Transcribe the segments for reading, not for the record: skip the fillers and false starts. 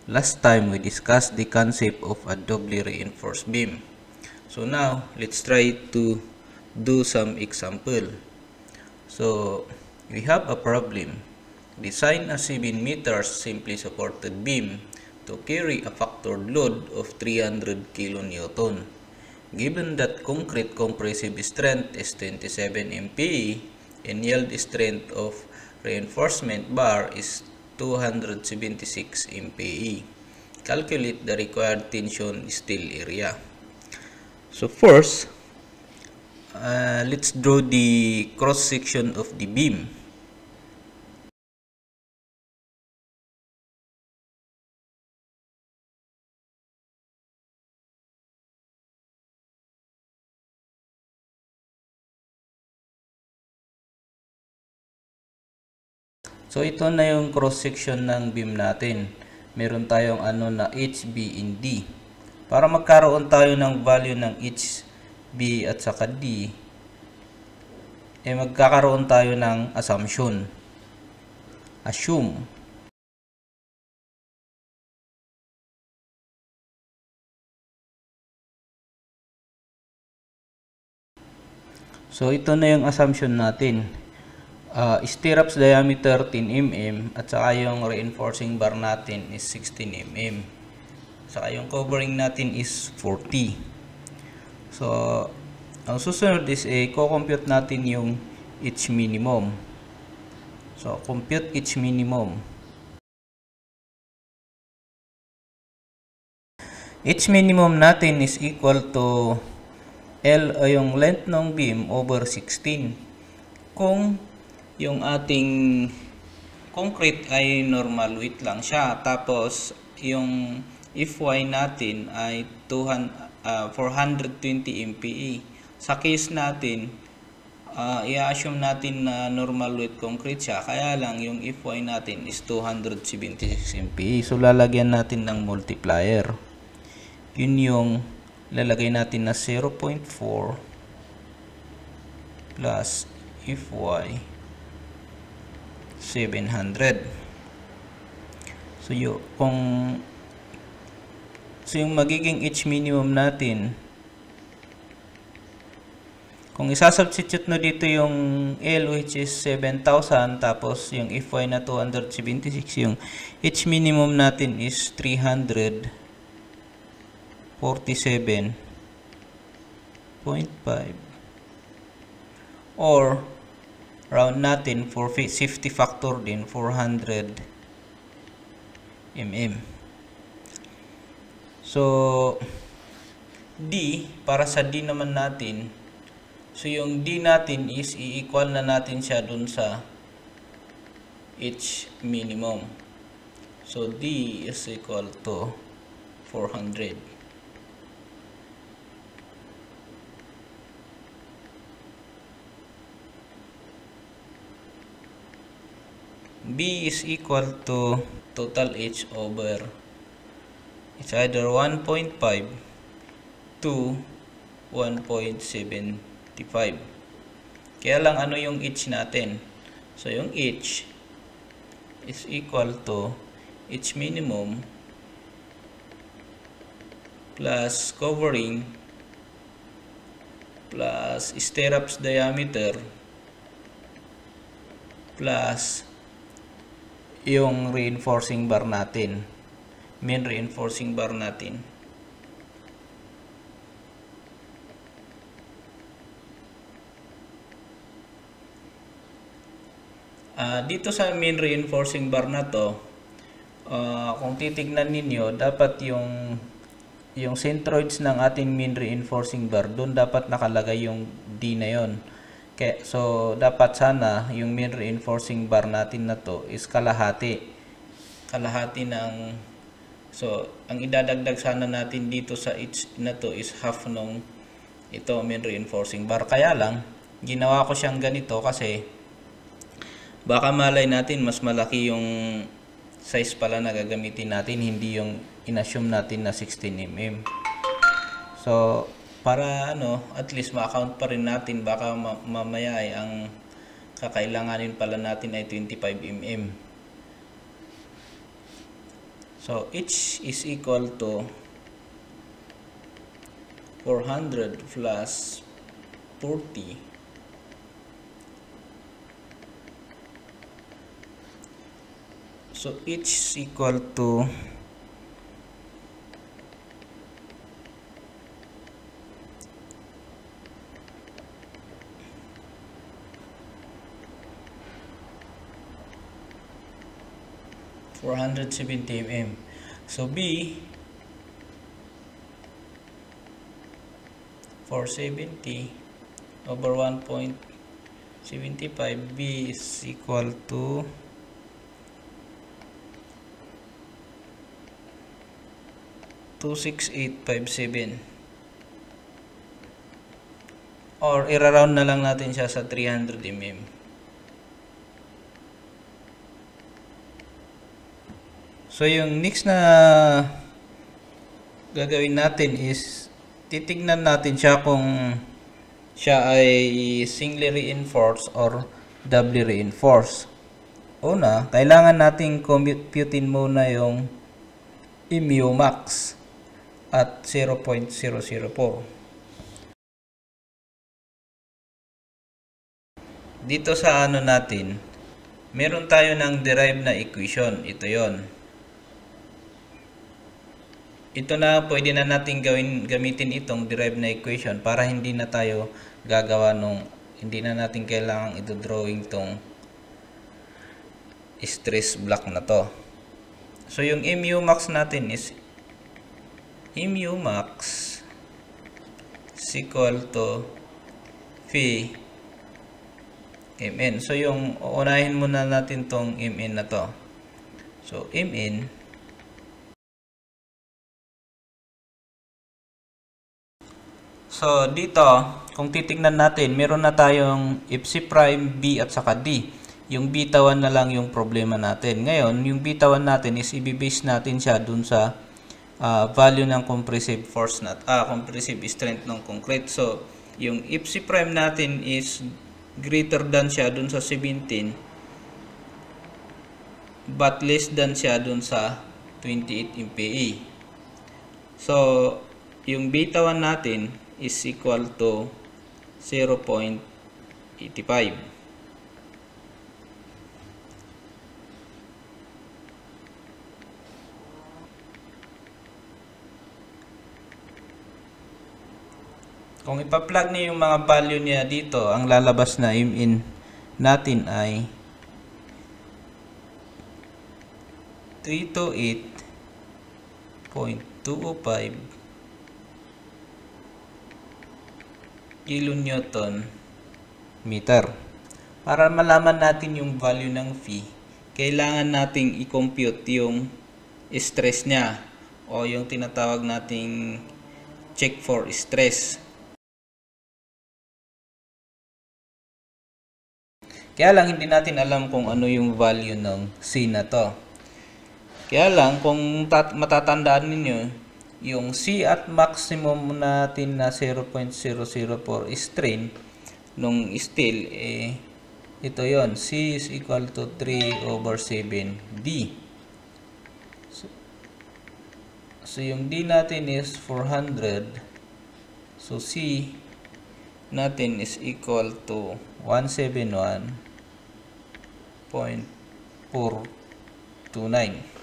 Last time we discussed the concept of a doubly reinforced beam. So now let's try to do some example. So we have a problem. Design a 7 meters simply supported beam to carry a factored load of 300 kN. Given that concrete compressive strength is 27 MPa and yield strength of reinforcement bar is 276 MPa. Calculate the required tension steel area. So first, let's draw the cross section of the beam. So ito na yung cross section ng beam natin. Meron tayong ano na HB and D. Para magkaroon tayo ng value ng HB at saka D, magkakaroon tayo ng assumption. Assume So ito na yung assumption natin. Stirrups diameter 10 mm at saka yung reinforcing bar natin is 16 mm. Saka yung covering natin is 40. So ang susunod is i-compute natin yung H minimum. So compute H minimum. H minimum natin is equal to L yung length ng beam over 16. Kung yung ating concrete ay normal weight lang siya, tapos yung Fy natin ay 420 MPa. Sa case natin, i-assume natin na normal weight concrete siya, kaya lang yung Fy natin is 276 MPa. So lalagyan natin ng multiplier. Yun yung lalagay natin na 0.4 plus Fy 700. So yung magiging H minimum natin, kung isa-substitute no dito yung L which is 7,000 tapos yung Fy na 276, yung H minimum natin is 347.5 or round natin for safety factor din 400 mm. So D, para sa D naman natin, so yung D natin is i-equal na natin siya dun sa H minimum. So D is equal to 400. B is equal to total H over, it's either 1.5 to 1.75. Kaya lang ano yung H natin? So yung H is equal to H minimum plus covering plus stirrups diameter plus yung reinforcing bar natin, main reinforcing bar natin. Dito sa main reinforcing bar na to, kung titignan ninyo, dapat yung centroids ng ating main reinforcing bar, doon dapat nakalagay yung D na yon. So dapat sana yung main reinforcing bar natin na to is kalahati ng, so ang idadagdag sana natin dito sa H na to is half nung ito main reinforcing bar. Kaya lang ginawa ko siyang ganito kasi baka malay natin mas malaki yung size pala na gagamitin natin, hindi yung inassume natin na 16 mm. So para at least ma-account pa rin natin, baka mamaya ay ang kakailanganin pala natin ay 25 mm. So H is equal to 400 plus 40 so H is equal to 470 mm. So B 470 over 1.75, B is equal to 26857, or ira-round na lang natin siya sa 300 mm. So yung next na gagawin natin is titignan natin siya kung siya ay singly reinforced or doubly reinforced. Una, kailangan nating computein muna yung mu max at 0.004. Dito sa ano natin, meron tayo ng derived na equation. Ito yon. Ito na, pwede na natin gamitin itong derived na equation para hindi na tayo gagawa hindi na natin kailangang i-drawing tong stress block na to. So yung mu max natin is mu max is equal to phi mn. So yung uunahin muna natin tong mn na to. So mn So, dito, kung titingnan natin, meron na tayong FC prime, B at saka D. Yung beta 1 na lang yung problema natin. Ngayon, yung beta 1 natin is i-base natin siya dun sa value ng compressive force compressive strength ng concrete. So, yung FC prime natin is greater than siya dun sa 17 but less than siya dun sa 28 MPa. So, yung beta 1 natin is equal to 0.85. Kung ipa-plug niyo yung mga value niya dito, ang lalabas na in natin ay 328.205 kilonewton meter. Para malaman natin yung value ng phi, kailangan nating i-compute yung stress niya o yung tinatawag nating check for stress. Kaya lang hindi natin alam kung ano yung value ng C na to. Kaya lang kung matatandaan ninyo, yung C at maximum natin na 0.004 strain nung steel, ito yon, C is equal to 3/7D. So yung D natin is 400. So C natin is equal to 171.429.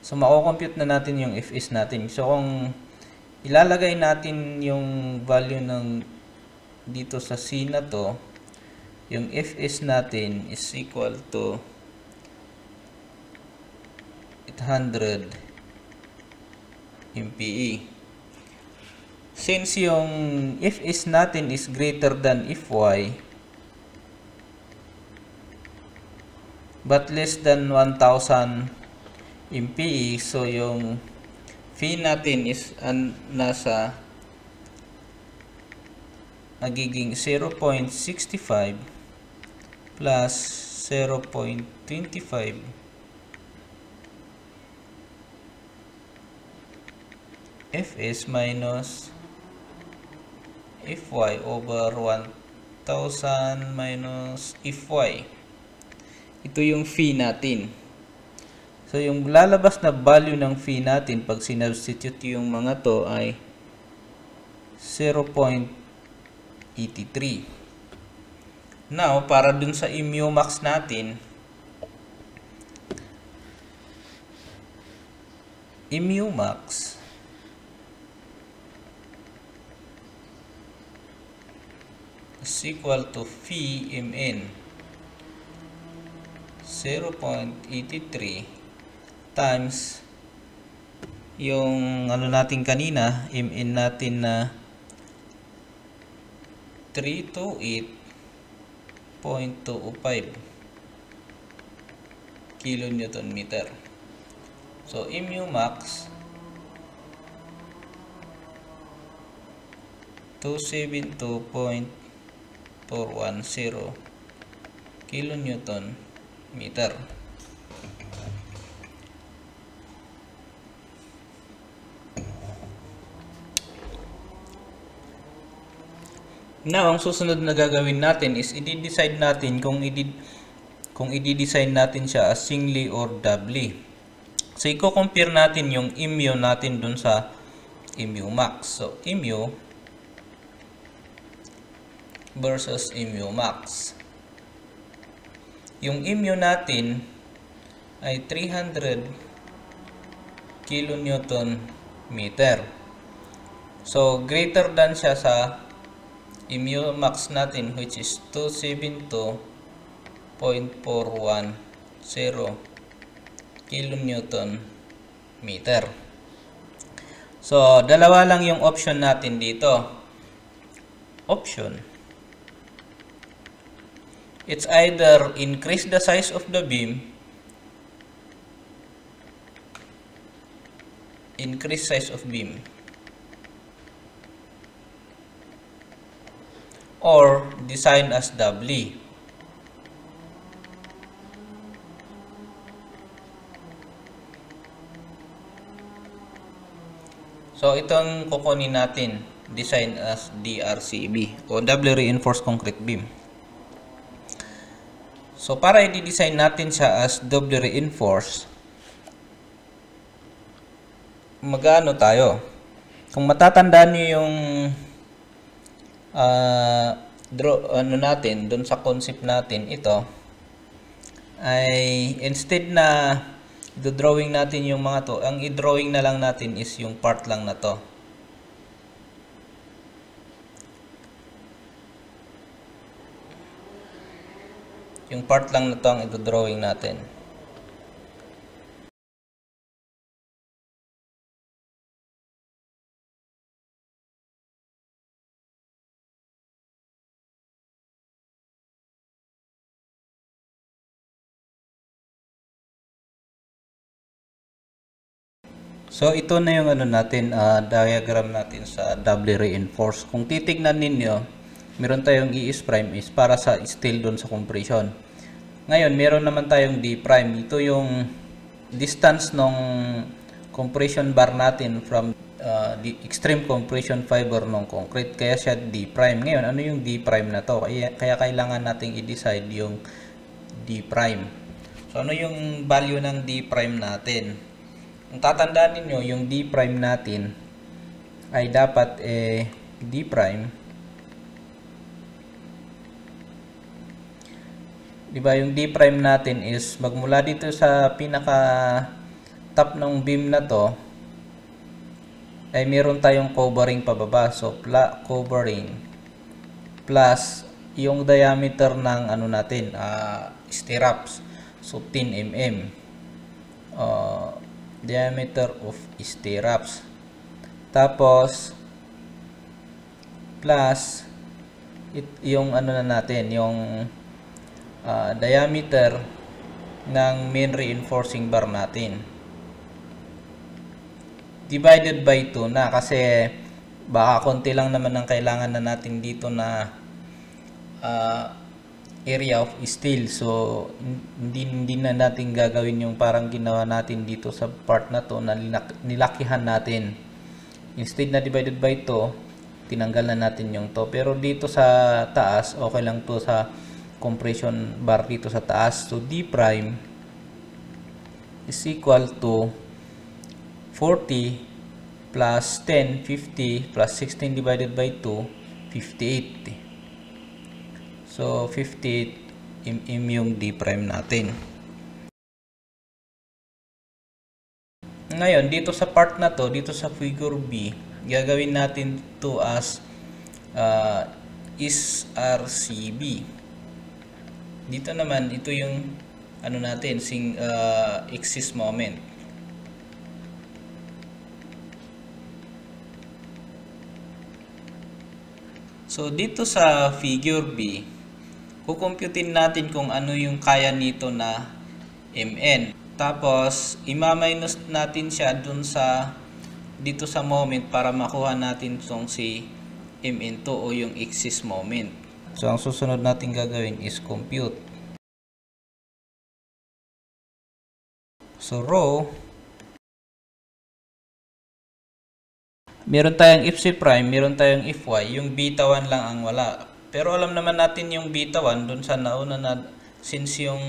So, mako-compute na natin yung Fs natin. So, kung ilalagay natin yung value ng dito sa C na to, yung Fs natin is equal to 800 MPa. Since yung Fs natin is greater than Fy, but less than 1,000 MPa, so yung phi natin is nasa magiging 0.65 plus 0.25 Fs minus Fy over 1,000 minus Fy. Ito yung phi natin. So, yung lalabas na value ng phi natin pag sinubstitute yung mga to ay 0.83. Now, para dun sa mu max natin, mu max is equal to phi mn 0.83 times yung ano natin kanina, mn natin na 328.205 kilonewton meter. So, mu max 272.410 kilonewton meter. Now, ang susunod na gagawin natin is i-decide natin kung i-design natin siya as singly or doubly. So, i-compare natin yung mu natin dun sa mu max. So, mu versus mu max. Yung mu natin ay 300 kilonewton meter. So, greater than siya sa mu max natin, which is 272.410 kilonewton meter. So, dalawa lang yung option natin dito. Option, it's either increase the size of the beam, or design as doubly. So, itong kukunin natin, design as DRCB o doubly reinforced concrete beam. So, para i-design natin siya as doubly reinforced, magano tayo? Kung matatandaan niyo yung natin doon sa concept natin, ito ay instead na drawing natin yung mga to, ang i-drawing na lang natin is yung part lang na to. Yung part lang na to ang i-drawing natin. So, ito na yung ano natin, diagram natin sa doubly reinforced. Kung titignan ninyo, meron tayong ES prime is para sa steel doon sa compression. Ngayon, meron naman tayong D prime. Ito yung distance ng compression bar natin from the extreme compression fiber ng concrete. Kaya siya D prime. Ngayon, ano yung D prime na to? Kaya kailangan nating i-decide yung D prime. So, ano yung value ng D prime natin? Kung tatandaan ninyo, yung D prime natin ay dapat D prime. Diba yung D prime natin is magmula dito sa pinaka top ng beam na to ay meron tayong covering pababa. So, covering plus yung diameter ng ano natin, stirrups. So, 10 mm. Diameter of stirrups. Tapos plus yung ano na natin, yung diameter ng main reinforcing bar natin. Divided by 2 na kasi baka konti lang naman ang kailangan na natin dito na area of steel. So, hindi na natin gagawin yung parang ginawa natin dito sa part na to na nilakihan natin. Instead na divided by 2, tinanggal na natin yung to. Pero dito sa taas, okay lang to sa compression bar dito sa taas. So, D prime is equal to 40 plus 10, 50 plus 16 divided by 2, 58. So, 58 yung d prime natin. Ngayon, dito sa part na to, dito sa figure B, gagawin natin to as is RCB. Dito naman, ito yung ano natin, axis moment. So, dito sa figure B, kukumputin natin kung ano yung kaya nito na Mn. Tapos, ima-minus natin siya dun sa dito sa moment para makuha natin itong si Mn2 o yung axis moment. So, ang susunod natin gagawin is compute. So, rho, meron tayong if c prime, meron tayong if y, yung beta 1 lang ang wala. Pero alam naman natin yung beta 1 dun sa nauna na, since yung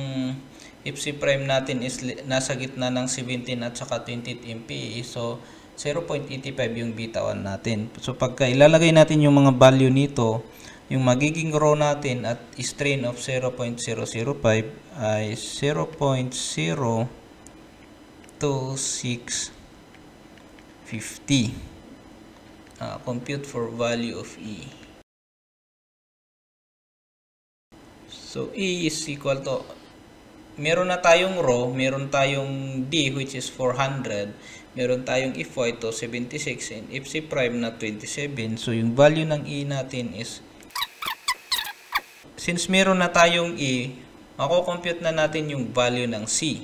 if c prime natin is nasa gitna ng 17 at saka 28 MPa, so 0.85 yung beta 1 natin. So pagka ilalagay natin yung mga value nito, yung magiging rho natin at strain of 0.005 ay 0.02650. Compute for value of E. So E is equal to, meron na tayong rho, meron tayong D which is 400, meron tayong if y to 76 and if c prime na 27. So yung value ng E natin is, since meron na tayong E, mako-compute na natin yung value ng C.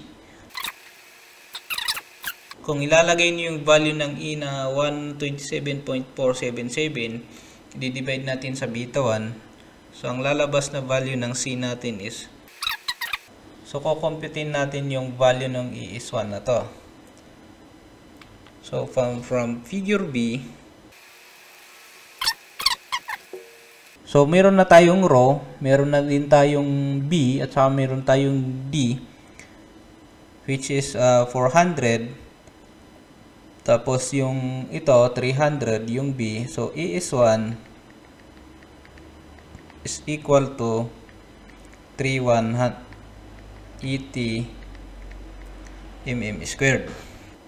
Kung ilalagay niyo yung value ng E na 127.477, i-divide natin sa beta 1. So ang lalabas na value ng C natin is, so kukumputin natin yung value ng E is 1 na to. So from figure B, so meron na tayong rho, meron na din tayong B, at saka meron tayong D, which is 400. Tapos yung ito, 300, yung B. So E is 1 is equal to 3180 mm squared.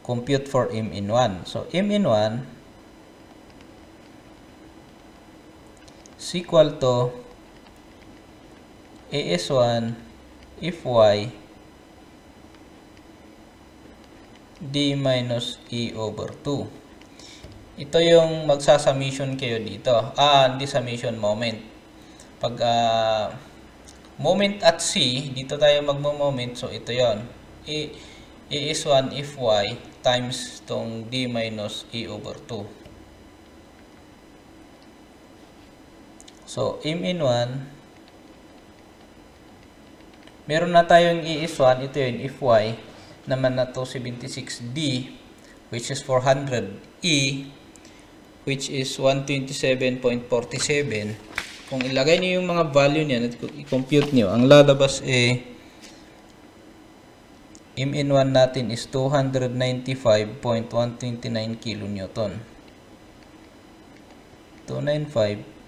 Compute for m in 1. So m in 1 is equal to A is 1 if y d minus e over 2. Ito yung magsasummation kayo dito. Hindi summation, moment. Pag moment at C, dito tayo magmo-moment. So ito yon. E is 1 if y times tong d minus e over 2. So m in 1, meron na tayong e is 1. Ito yun, if y naman na to 76D which is 400E which is 127.47. Kung ilagay niyo yung mga value niyan at i-compute niyo, ang lalabas m in 1 natin is 295.129 kilonewton. 295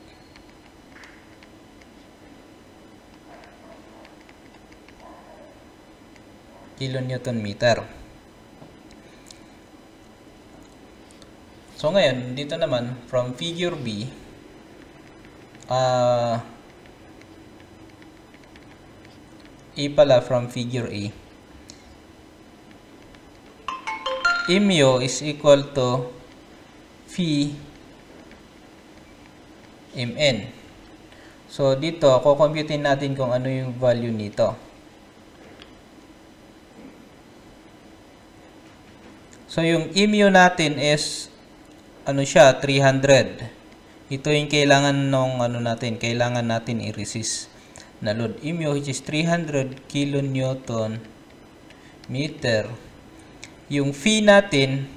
kilonewton meter. So ngayon, dito naman from figure B, pala from figure A, mu is equal to phi mn. So dito, kukumputin natin kung ano yung value nito. So yung mu natin is ano siya, 300. Ito yung kailangan nung kailangan natin i-resist na load. Mu which is 300 kilonewton meter. Yung phi natin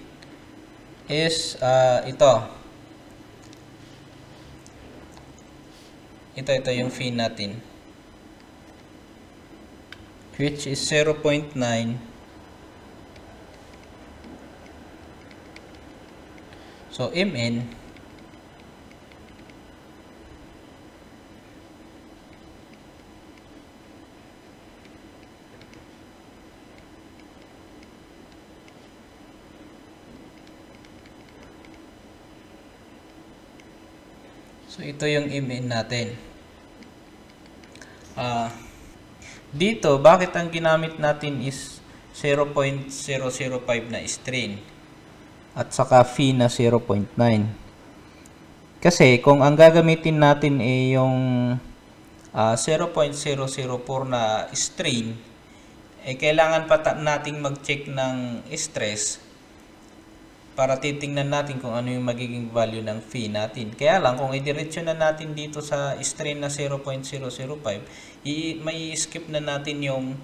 is ito. Ito yung phi natin, which is 0.9 So mn So ito yung mn natin. Dito, bakit ang ginamit natin is 0.005 na strain at saka phi na 0.9? Kasi kung ang gagamitin natin ay yung 0.004 na strain, kailangan pa nating mag-check ng stress para titingnan natin kung ano yung magiging value ng phi natin. Kaya lang, kung idiretso na natin dito sa strain na 0.005, may skip na natin yung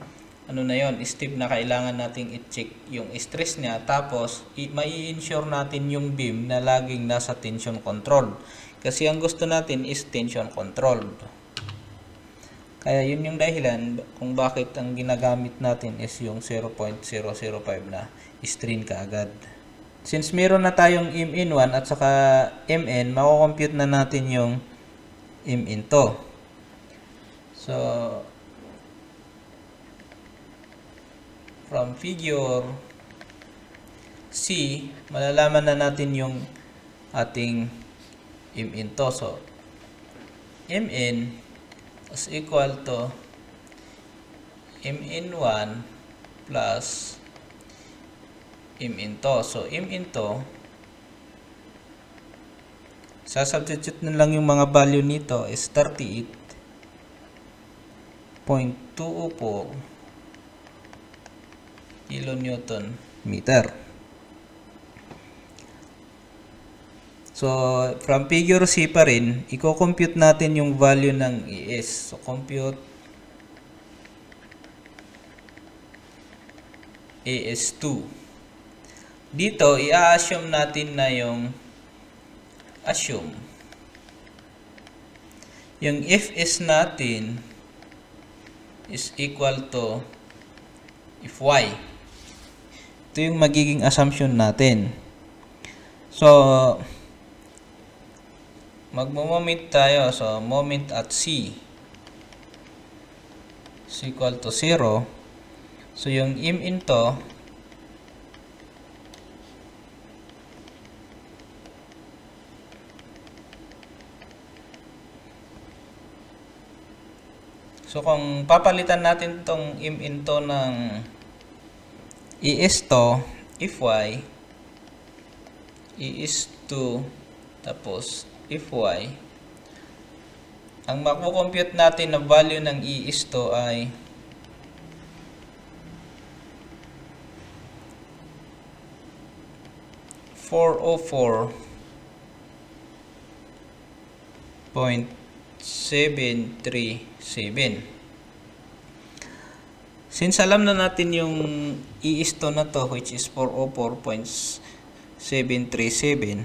step na kailangan nating i-check yung stress niya. Tapos, may ensure natin yung beam na laging nasa tension control. Kasi ang gusto natin is tension control. Kaya yun yung dahilan kung bakit ang ginagamit natin is yung 0.005 na strain kaagad. Since meron na tayong mn1 at saka mn, mako-compute na natin yung mn2. So, from figure C, malalaman na natin yung ating mn2. So, mn is equal to mn1 plus mn2. So, mn2, sasubstitute na lang yung mga value nito is 38.204 kilonewton meter. So, from figure C pa rin, i-compute natin yung value ng ES. So, compute AS2. Dito, i-assume natin na yung Fs natin is equal to Fy. Ito yung magiging assumption natin. So, magmo-moment tayo. So, moment at C is equal to 0. So, yung mn to So, kung papalitan natin itong mn to ng ES to, Fy, ES2, tapos Fy, ang makukompute natin na value ng ES to ay 404.737. Since alam na natin yung ES to na to, which is 404.737,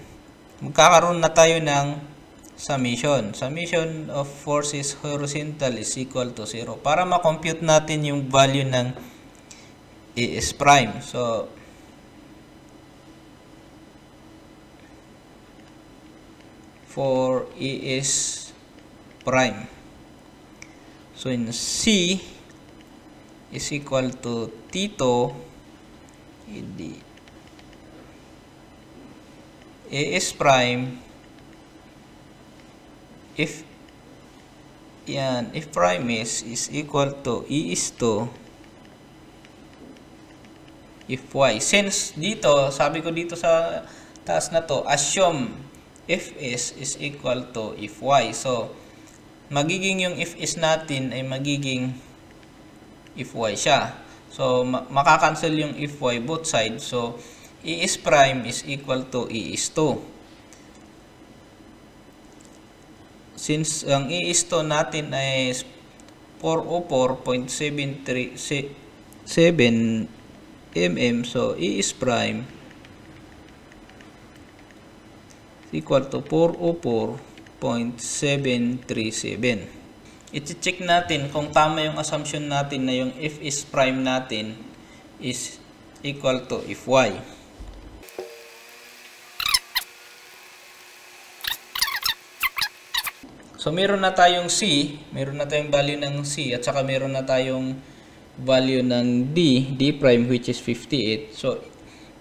magkakaroon na tayo ng summation. Summation of forces horizontal is equal to 0 para ma-compute natin yung value ng ES prime. So, for ES prime. So, in C is equal to T2 ES prime if prime is equal to ES2 Fy. Since dito, sabi ko dito sa taas na to, assume Fs is equal to Fy. So, magiging yung Fs natin ay magiging Fy siya. So, makakancel yung Fy both sides. So, ES prime is equal to ES2. Since ang ES2 natin ay 404.737 mm, so ES prime equal to 404.737. I-check natin kung tama yung assumption natin na yung Fs prime natin is equal to Fy. So, meron na tayong C, meron na tayong value ng C, at saka meron na tayong value ng D prime, which is 58. So,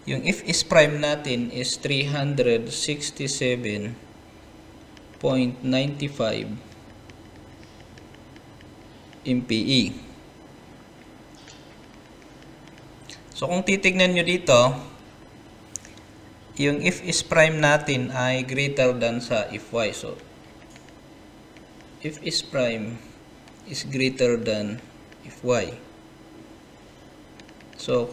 yung if is prime natin is 367.95 MPE. So, kung titignan nyo dito, yung if is prime natin ay greater than sa if y. So, if is prime is greater than if y. So,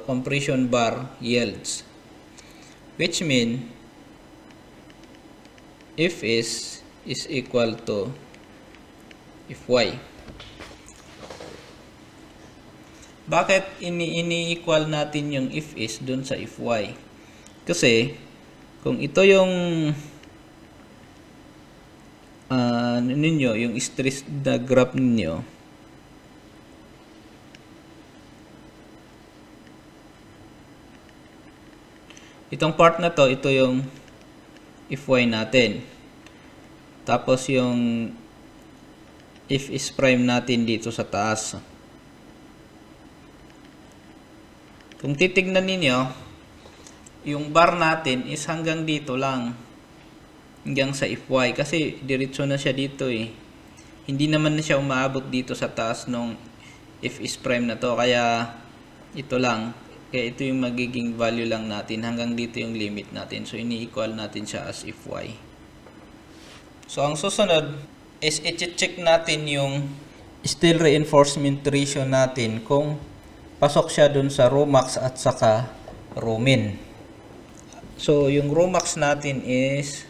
compression bar yields, which mean if is equal to if y. Bakit ini-equal natin yung if is dun sa if y? Kasi kung ito yung ninyo, yung stress na graph ninyo, itong part na to, ito yung if y natin. Tapos yung if is prime natin dito sa taas. Kung titignan ninyo, yung bar natin is hanggang dito lang. Hanggang sa if y. Kasi diretso na siya dito eh. Hindi naman na siya umaabot dito sa taas nung if is prime na to. Kaya ito lang. Kaya ito yung magiging value lang natin. Hanggang dito yung limit natin. So, ini-equal natin siya as if y. So, ang susunod is i-check natin yung steel reinforcement ratio natin kung pasok siya dun sa rho max at saka rho min. So, yung rho max natin is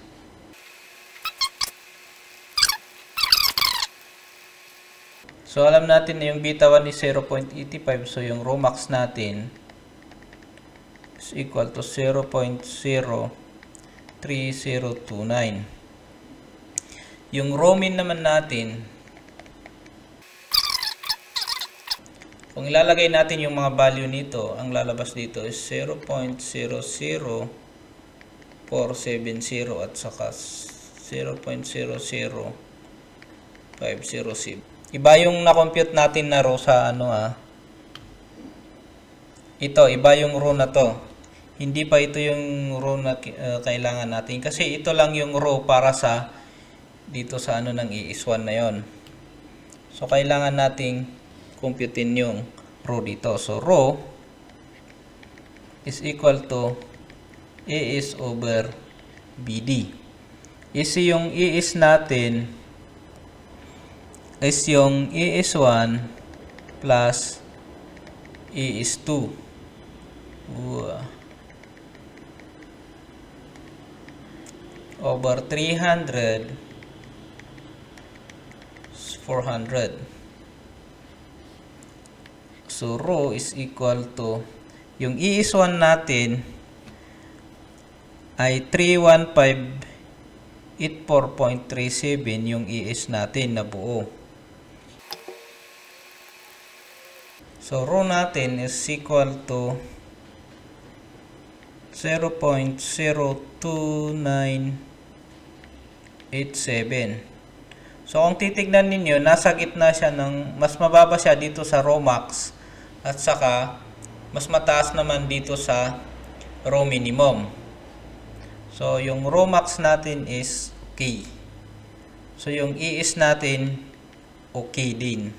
so, alam natin na yung beta 1 is 0.85. So, yung rho max natin is equal to 0.03029. Yung rho min naman natin, kung ilalagay natin yung mga value nito, ang lalabas dito is 0.00470 at saka 0.00507. Iba yung na-compute natin na row sa ito, iba yung row na to. Hindi pa ito yung row na kailangan natin. Kasi ito lang yung row para sa dito sa ng ES1 na yon. So, kailangan nating computein yung row dito. So, row is equal to AS over BD. Isi yung ES natin is yung ES1 plus ES2 over 300 400. So, rho is equal to yung ES1 natin ay 31584.37 yung ES natin na buo. So, rho natin is equal to 0.02987. So, kung titignan ninyo, nasa gitna siya ng, mas mababa siya dito sa rho max at saka mas mataas naman dito sa rho minimum. So, yung rho max natin is K. So, yung ES natin okay din.